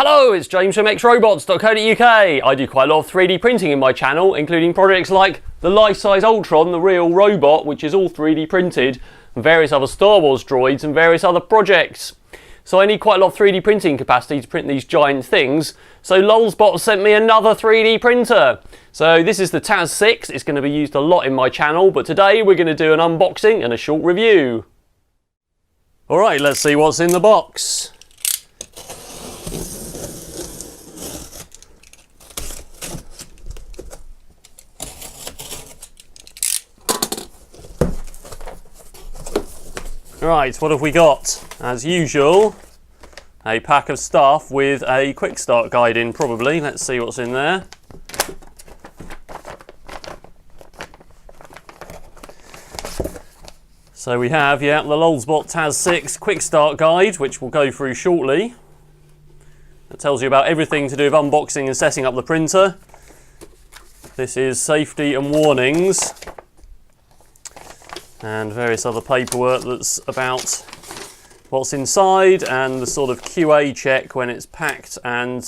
Hello, it's James from xrobots.co.uk. I do quite a lot of 3D printing in my channel, including projects like the life-size Ultron, the real robot, which is all 3D printed, and various other Star Wars droids and various other projects. So I need quite a lot of 3D printing capacity to print these giant things, so Lulzbot sent me another 3D printer. So this is the Taz 6, it's going to be used a lot in my channel, but today we're going to do an unboxing and a short review. Alright, let's see what's in the box. Right, what have we got? As usual, a pack of stuff with a quick start guide in probably. Let's see what's in there. So we have, the Lulzbot Taz 6 quick start guide, which we'll go through shortly. It tells you about everything to do with unboxing and setting up the printer. This is safety and warnings, and various other paperwork that's about what's inside and the sort of QA check when it's packed and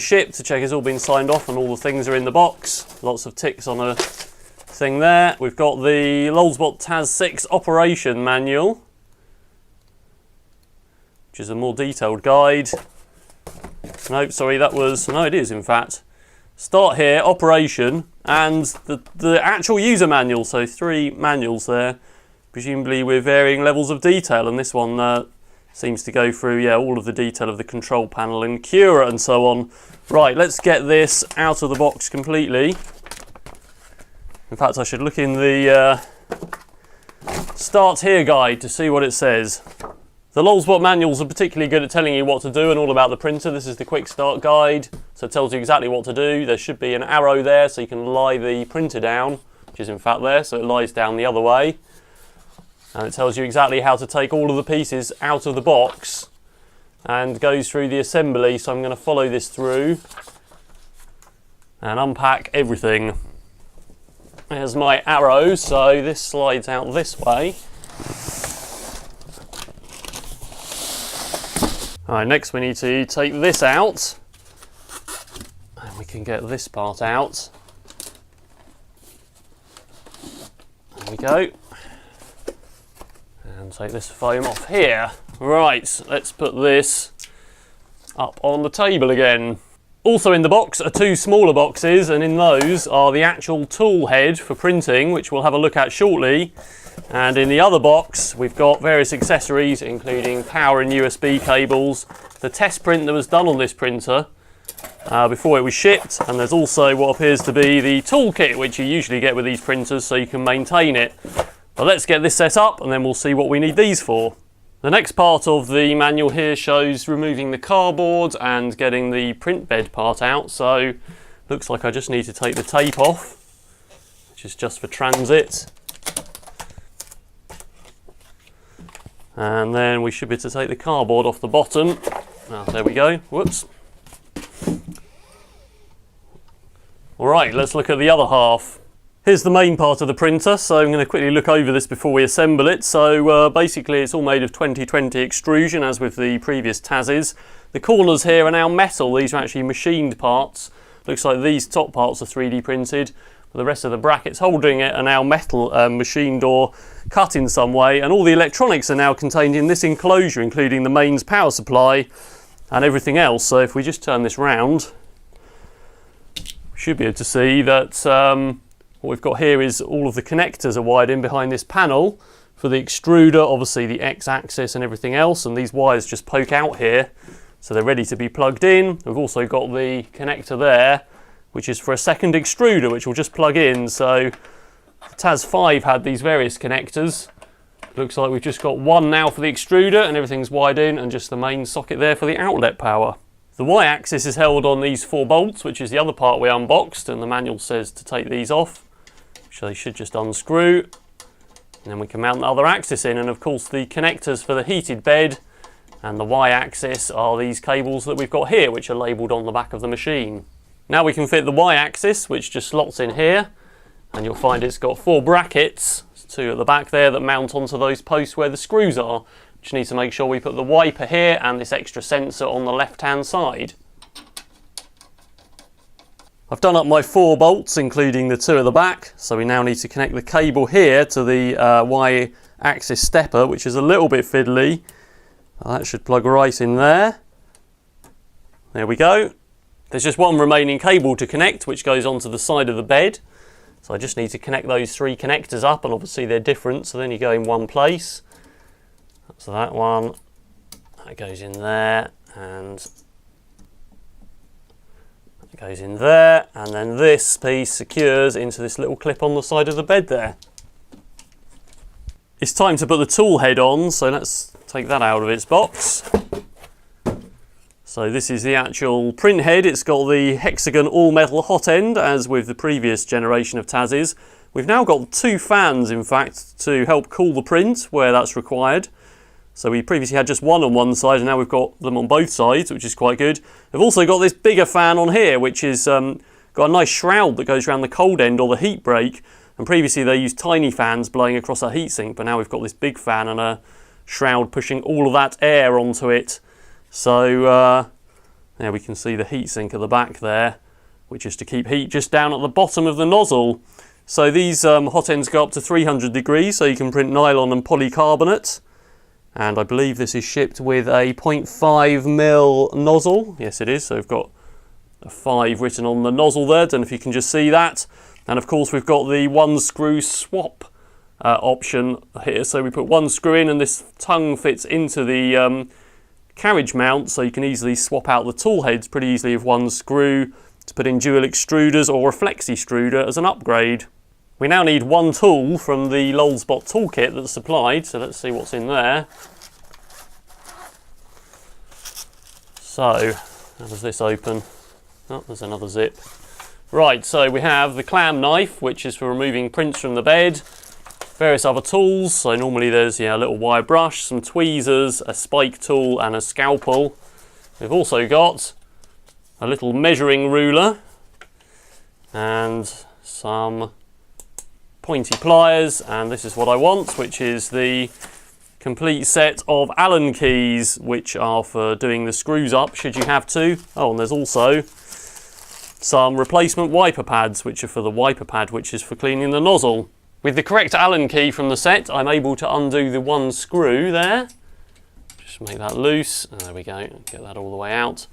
shipped to check it's all been signed off and all the things are in the box. Lots of ticks on a thing there. We've got the Lulzbot Taz 6 operation manual, which is a more detailed guide. No, sorry, it is in fact. Start here, operation, and the actual user manual, so 3 manuals there, presumably with varying levels of detail, and this one seems to go through all of the detail of the control panel and Cura and so on. Right, let's get this out of the box completely. In fact, I should look in the Start Here guide to see what it says. The Lulzbot manuals are particularly good at telling you what to do and all about the printer. This is the quick start guide, so it tells you exactly what to do. There should be an arrow there so you can lie the printer down, which is in fact there, so it lies down the other way. And it tells you exactly how to take all of the pieces out of the box and goes through the assembly, so I'm going to follow this through and unpack everything. There's my arrow, so this slides out this way. Alright, next we need to take this out, and we can get this part out. There we go. And take this foam off here. Right, let's put this up on the table again. Also in the box are 2 smaller boxes, and in those are the actual tool head for printing, which we'll have a look at shortly. And in the other box we've got various accessories, including power and USB cables, the test print that was done on this printer before it was shipped, and there's also what appears to be the toolkit, which you usually get with these printers so you can maintain it. But let's get this set up and then we'll see what we need these for. The next part of the manual here shows removing the cardboard and getting the print bed part out, so looks like I just need to take the tape off, which is just for transit. And then we should be able to take the cardboard off the bottom. There we go, whoops. Alright, let's look at the other half. Here's the main part of the printer, so I'm going to quickly look over this before we assemble it. So basically it's all made of 2020 extrusion, as with the previous Taz's. The corners here are now metal, these are actually machined parts. Looks like these top parts are 3D printed. The rest of the brackets holding it are now metal, machined or cut in some way, and all the electronics are now contained in this enclosure, including the mains power supply and everything else. So if we just turn this round, we should be able to see that what we've got here is all of the connectors are wired in behind this panel for the extruder, obviously the X-axis and everything else, and these wires just poke out here, so they're ready to be plugged in. We've also got the connector there, which is for a second extruder, which will just plug in. So the Taz 5 had these various connectors. Looks like we've just got one now for the extruder and everything's wired in, and just the main socket there for the outlet power. The Y-axis is held on these 4 bolts, which is the other part we unboxed, and the manual says to take these off, which they should just unscrew. And then we can mount the other axis in, and of course the connectors for the heated bed and the Y-axis are these cables that we've got here, which are labelled on the back of the machine. Now we can fit the Y-axis, which just slots in here, and you'll find it's got 4 brackets, 2 at the back there, that mount onto those posts where the screws are, Just need to make sure we put the wiper here and this extra sensor on the left-hand side. I've done up my 4 bolts, including the 2 at the back, so we now need to connect the cable here to the Y-axis stepper, which is a little bit fiddly. That should plug right in there. There we go. There's just one remaining cable to connect, which goes onto the side of the bed. So I just need to connect those 3 connectors up, and obviously they're different, so then you go in one place. So that one, that goes in there, and goes in there, and then this piece secures into this little clip on the side of the bed there. It's time to put the tool head on, so let's take that out of its box. So this is the actual print head. It's got the hexagon all metal hot end, as with the previous generation of Taz's. We've now got 2 fans, in fact, to help cool the print where that's required. So we previously had just one on one side, and now we've got them on both sides, which is quite good. We've also got this bigger fan on here, which is got a nice shroud that goes around the cold end or the heat break. And previously they used tiny fans blowing across a heatsink, but now we've got this big fan and a shroud pushing all of that air onto it. So there we can see the heatsink at the back there, which is to keep heat just down at the bottom of the nozzle. So these hot ends go up to 300 degrees, so you can print nylon and polycarbonate. And I believe this is shipped with a 0.5mm nozzle. Yes, it is. So we've got a 5 written on the nozzle there. Don't know if you can just see that. And of course, we've got the 1 screw swap option here. So we put 1 screw in, and this tongue fits into the carriage mount. So you can easily swap out the tool heads pretty easily with 1 screw to put in dual extruders or a flexi extruder as an upgrade. We now need 1 tool from the Lulzbot toolkit that's supplied, so let's see what's in there. So, how does this open? Oh, there's another zip. Right, so we have the clam knife, which is for removing prints from the bed. Various other tools, so normally there's a little wire brush, some tweezers, a spike tool and a scalpel. We've also got a little measuring ruler and some pointy pliers, and this is what I want, which is the complete set of Allen keys, which are for doing the screws up should you have to. Oh, and there's also some replacement wiper pads, which are for the wiper pad, which is for cleaning the nozzle. With the correct Allen key from the set, I'm able to undo the 1 screw there. Just make that loose, and there we go, get that all the way out.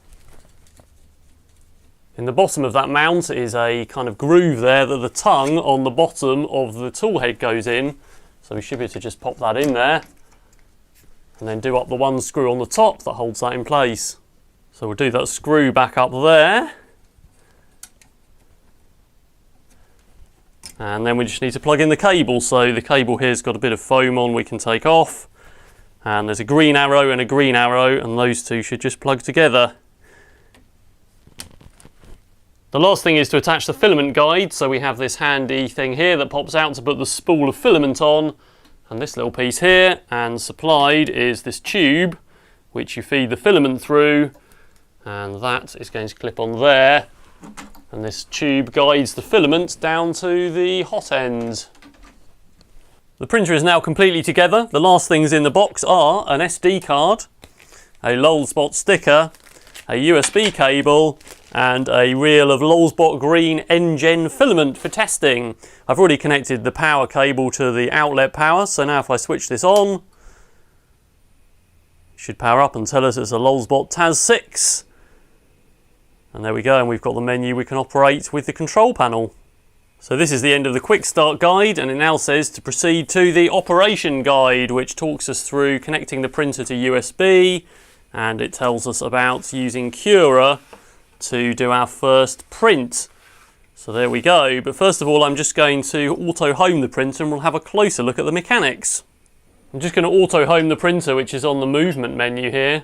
In the bottom of that mount is a kind of groove there that the tongue on the bottom of the tool head goes in. So we should be able to just pop that in there and then do up the 1 screw on the top that holds that in place. So we'll do that screw back up there. And then we just need to plug in the cable. So the cable here's got a bit of foam on we can take off. And there's a green arrow and a green arrow, and those 2 should just plug together. The last thing is to attach the filament guide, so we have this handy thing here that pops out to put the spool of filament on, and this little piece here, and supplied is this tube which you feed the filament through, and that is going to clip on there, and this tube guides the filament down to the hot end. The printer is now completely together. The last things in the box are an SD card, a Lulzbot sticker, a USB cable, and a reel of Lulzbot green NGen filament for testing. I've already connected the power cable to the outlet power, so now if I switch this on, it should power up and tell us it's a Lulzbot Taz 6. And there we go, and we've got the menu we can operate with the control panel. So this is the end of the quick start guide, and it now says to proceed to the operation guide, which talks us through connecting the printer to USB, and it tells us about using Cura to do our first print. So there we go, but first of all I'm just going to auto home the printer and we'll have a closer look at the mechanics. I'm just going to auto home the printer, which is on the movement menu here.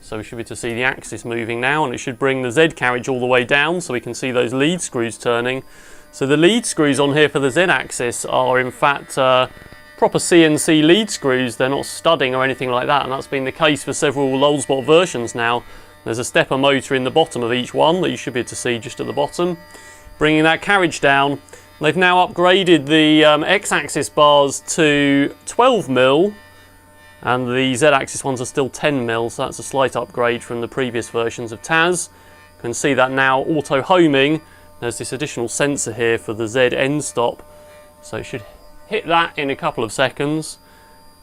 So we should be able to see the axis moving now, and it should bring the Z carriage all the way down so we can see those lead screws turning. So the lead screws on here for the Z axis are in fact proper CNC lead screws. They're not studding or anything like that, and that's been the case for several Lulzbot versions now. There's a stepper motor in the bottom of each one that you should be able to see just at the bottom, bringing that carriage down. They've now upgraded the X-axis bars to 12mm And the Z-axis ones are still 10mm, so that's a slight upgrade from the previous versions of TAS. You can see that now auto-homing, there's this additional sensor here for the Z end stop. So it should hit that in a couple of seconds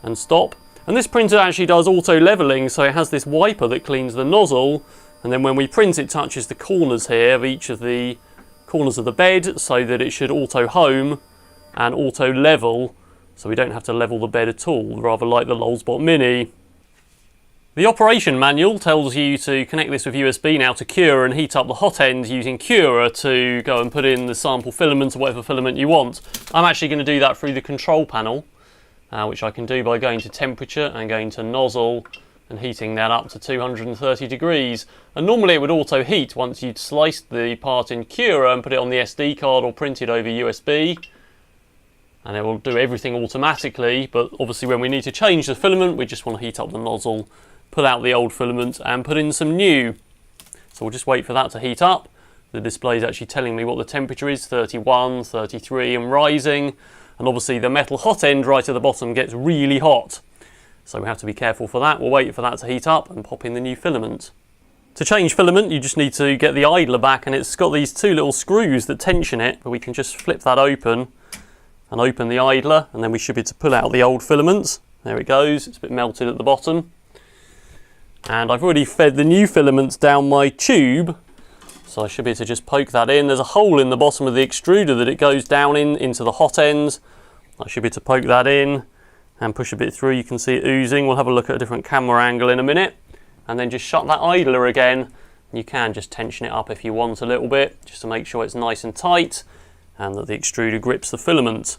and stop. And this printer actually does auto-leveling, so it has this wiper that cleans the nozzle, and then when we print it touches the corners here of each of the corners of the bed, so that it should auto-home and auto-level, so we don't have to level the bed at all, rather like the Lulzbot Mini. The operation manual tells you to connect this with USB now to Cura and heat up the hot end using Cura to go and put in the sample filament or whatever filament you want. I'm actually going to do that through the control panel, which I can do by going to temperature and going to nozzle and heating that up to 230 degrees. And normally it would auto heat once you'd sliced the part in Cura and put it on the SD card or printed over USB. And it will do everything automatically, but obviously when we need to change the filament, we just want to heat up the nozzle, pull out the old filament and put in some new. So we'll just wait for that to heat up. The display is actually telling me what the temperature is, 31, 33 and rising. And obviously the metal hot end right at the bottom gets really hot. So we have to be careful for that. We'll wait for that to heat up and pop in the new filament. To change filament, you just need to get the idler back, and it's got these two little screws that tension it, but we can just flip that open and open the idler, and then we should be able to pull out the old filaments. There it goes, it's a bit melted at the bottom. And I've already fed the new filaments down my tube, so I should be able to just poke that in. There's a hole in the bottom of the extruder that it goes down into the hot end. I should be able to poke that in and push a bit through. You can see it oozing. We'll have a look at a different camera angle in a minute. And then just shut that idler again. You can just tension it up if you want a little bit, just to make sure it's nice and tight and that the extruder grips the filament.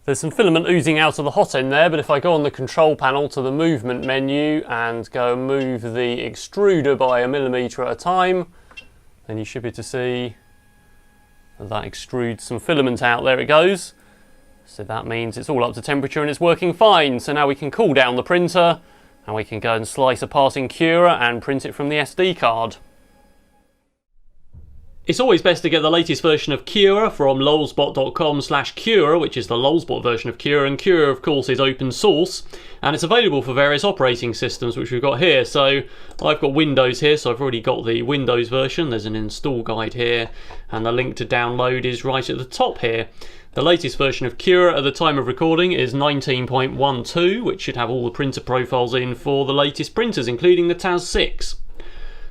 There's some filament oozing out of the hot end there, but if I go on the control panel to the movement menu and go and move the extruder by 1 millimetre at a time, then you should be able to see that extrudes some filament out. There it goes. So that means it's all up to temperature and it's working fine. So now we can cool down the printer and we can go and slice a part in Cura and print it from the SD card. It's always best to get the latest version of Cura from lulzbot.com/Cura, which is the Lulzbot version of Cura, and Cura of course is open source and it's available for various operating systems, which we've got here. So I've got Windows here, so I've already got the Windows version. There's an install guide here and the link to download is right at the top here. The latest version of Cura at the time of recording is 19.12, which should have all the printer profiles in for the latest printers, including the TAS 6.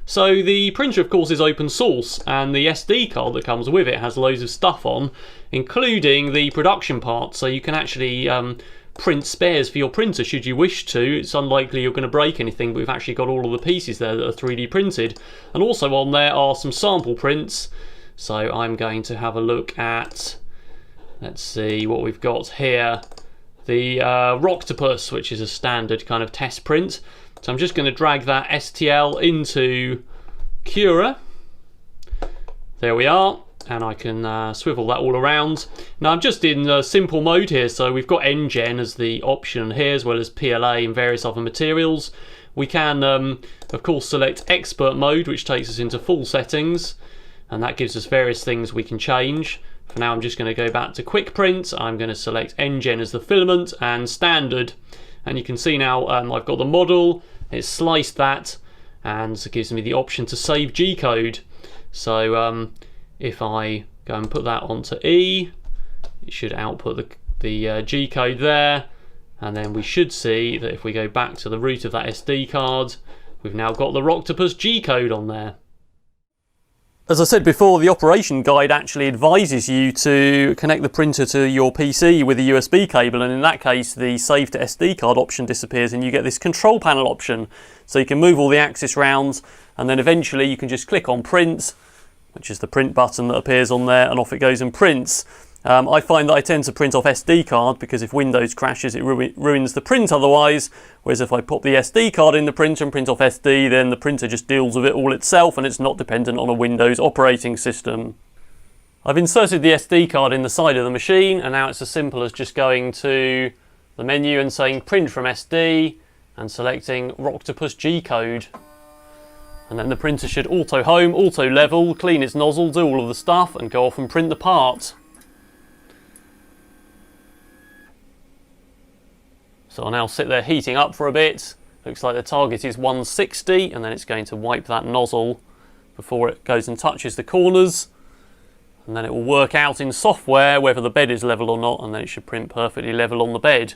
So the printer of course is open source, and the SD card that comes with it has loads of stuff on, including the production parts, so you can actually print spares for your printer should you wish to. It's unlikely you're going to break anything, but we've actually got all of the pieces there that are 3D printed. And also on there are some sample prints, so I'm going to have a look at, let's see what we've got here, the Roctopus, which is a standard kind of test print. So I'm just going to drag that STL into Cura. There we are, and I can swivel that all around. Now I'm just in simple mode here, so we've got NGen as the option here, as well as PLA and various other materials. We can of course select expert mode, which takes us into full settings, and that gives us various things we can change. For now I'm just going to go back to quick print. I'm going to select NGen as the filament and standard. And you can see now I've got the model, it's sliced that, and it gives me the option to save G-code. So if I go and put that onto E, it should output the G-code there, and then we should see that if we go back to the root of that SD card, we've now got the Roctopus G-code on there. As I said before, the operation guide actually advises you to connect the printer to your PC with a USB cable, and in that case the save to SD card option disappears and you get this control panel option. So you can move all the axis round, and then eventually you can just click on print, which is the print button that appears on there, and off it goes and prints. I find that I tend to print off SD card because if Windows crashes it ruins the print otherwise, whereas if I pop the SD card in the printer and print off SD, then the printer just deals with it all itself and it's not dependent on a Windows operating system. I've inserted the SD card in the side of the machine, and now it's as simple as just going to the menu and saying print from SD and selecting Roctopus G-code. And then the printer should auto home, auto level, clean its nozzle, do all of the stuff and go off and print the part. So I'll now sit there heating up for a bit. Looks like the target is 160, and then it's going to wipe that nozzle before it goes and touches the corners. And then it will work out in software whether the bed is level or not, and then it should print perfectly level on the bed.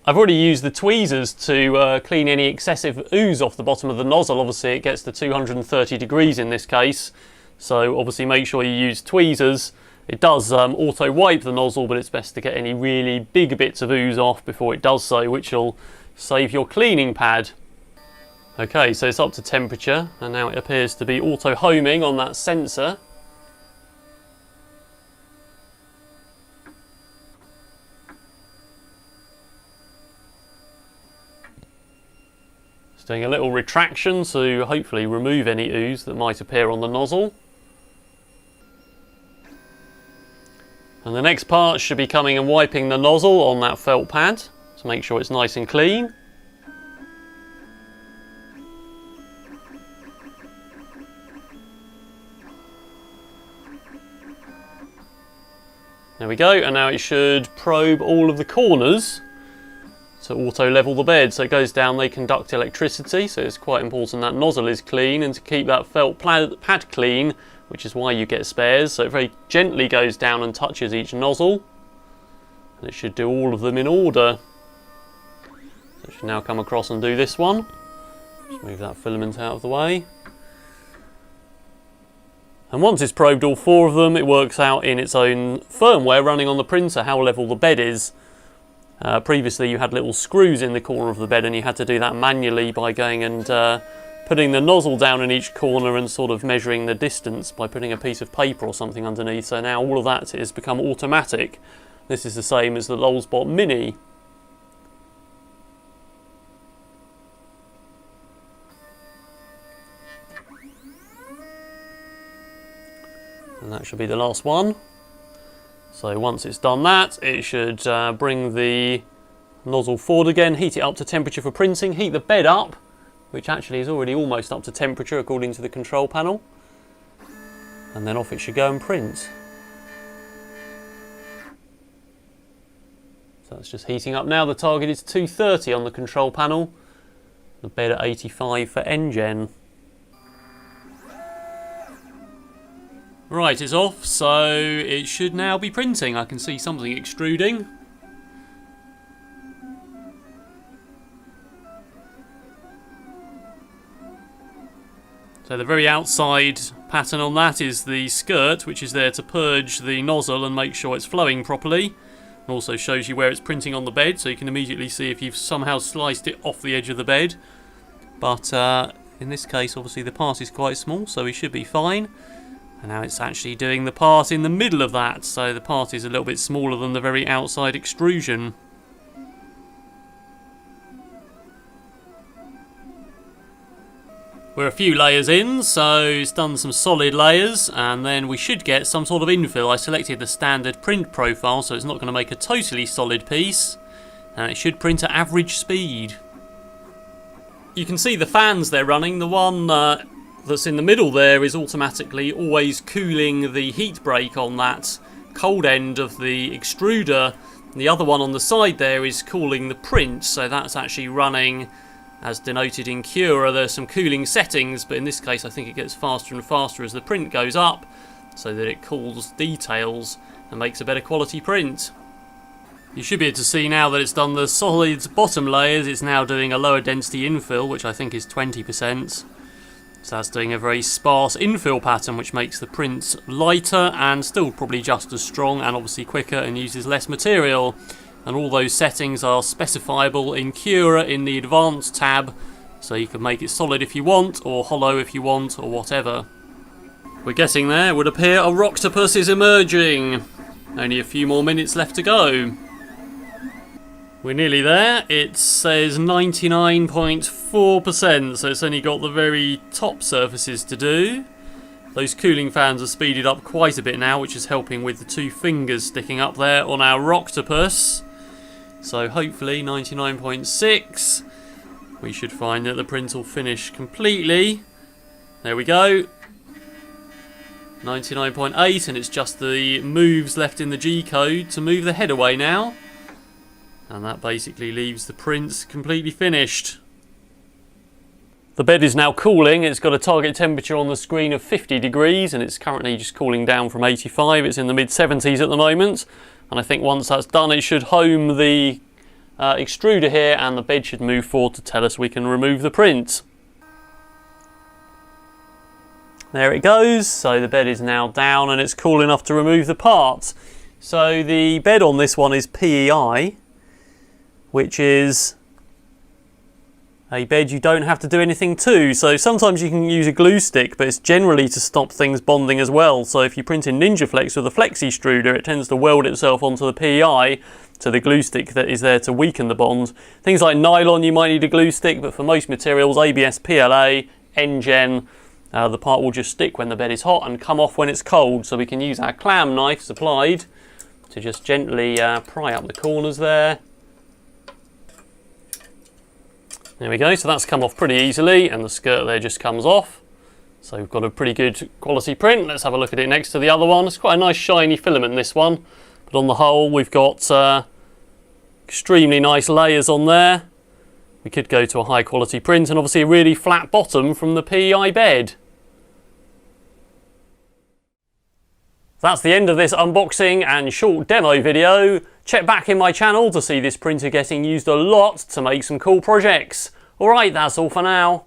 I've already used the tweezers to clean any excessive ooze off the bottom of the nozzle. Obviously it gets to 230 degrees in this case, so obviously make sure you use tweezers. It does auto wipe the nozzle, but it's best to get any really big bits of ooze off before it does so, which will save your cleaning pad. Okay, so it's up to temperature, and now it appears to be auto homing on that sensor. It's doing a little retraction to hopefully remove any ooze that might appear on the nozzle. And the next part should be coming and wiping the nozzle on that felt pad to make sure it's nice and clean. There we go, and now it should probe all of the corners to auto level the bed. So it goes down, they conduct electricity, so it's quite important that nozzle is clean, and to keep that felt pad clean, which is why you get spares. So it very gently goes down and touches each nozzle, and it should do all of them in order. So it should now come across and do this one. Just move that filament out of the way. And once it's probed all four of them, it works out in its own firmware running on the printer how level the bed is. Previously you had little screws in the corner of the bed, and you had to do that manually by going and putting the nozzle down in each corner and sort of measuring the distance by putting a piece of paper or something underneath. So now all of that has become automatic. This is the same as the Lolsbot Mini. And that should be the last one. So once it's done that, it should bring the nozzle forward again, heat it up to temperature for printing, heat the bed up, which actually is already almost up to temperature according to the control panel, and then off it should go and print. So it's just heating up now. The target is 230 on the control panel, the bed at 85 for NGen. Right, it's off, so it should now be printing. I can see something extruding. So the very outside pattern on that is the skirt, which is there to purge the nozzle and make sure it's flowing properly. And also shows you where it's printing on the bed, so you can immediately see if you've somehow sliced it off the edge of the bed. But in this case, obviously the part is quite small, so we should be fine. And now it's actually doing the part in the middle of that, so the part is a little bit smaller than the very outside extrusion. We're a few layers in, so it's done some solid layers, and then we should get some sort of infill. I selected the standard print profile, so it's not going to make a totally solid piece, and it should print at average speed. You can see the fans they're running. The one that's in the middle there is automatically always cooling the heat break on that cold end of the extruder. The other one on the side there is cooling the print, so that's actually running as denoted in Cura. There's some cooling settings, but in this case I think it gets faster and faster as the print goes up, so that it cools details and makes a better quality print. You should be able to see now that it's done the solid bottom layers. It's now doing a lower density infill, which I think is 20%. So that's doing a very sparse infill pattern, which makes the print lighter and still probably just as strong, and obviously quicker, and uses less material. And all those settings are specifiable in Cura in the Advanced tab, so you can make it solid if you want, or hollow if you want, or whatever. We're getting there. It would appear a Rocktopus is emerging. Only a few more minutes left to go. We're nearly there. It says 99.4%, so it's only got the very top surfaces to do. Those cooling fans are speeded up quite a bit now, which is helping with the two fingers sticking up there on our Rocktopus. So hopefully 99.6. We should find that the print will finish completely. There we go. 99.8, and it's just the moves left in the G code to move the head away now. And that basically leaves the print completely finished. The bed is now cooling. It's got a target temperature on the screen of 50 degrees and it's currently just cooling down from 85. It's in the mid-70s at the moment. And I think once that's done, it should home the extruder here and the bed should move forward to tell us we can remove the print. There it goes. So the bed is now down and it's cool enough to remove the part. So the bed on this one is PEI, which is a bed you don't have to do anything to. So sometimes you can use a glue stick, but it's generally to stop things bonding as well. So if you print in NinjaFlex with a flex extruder, it tends to weld itself onto the PEI to the glue stick that is there to weaken the bond. Things like nylon, you might need a glue stick, but for most materials, ABS, PLA, NGen, the part will just stick when the bed is hot and come off when it's cold. So we can use our clam knife supplied to just gently pry up the corners there. There we go, so that's come off pretty easily and the skirt there just comes off. So we've got a pretty good quality print. Let's have a look at it next to the other one. It's quite a nice shiny filament, this one. But on the whole, we've got extremely nice layers on there. We could go to a high quality print and obviously a really flat bottom from the PEI bed. That's the end of this unboxing and short demo video. Check back in my channel to see this printer getting used a lot to make some cool projects. Alright, that's all for now.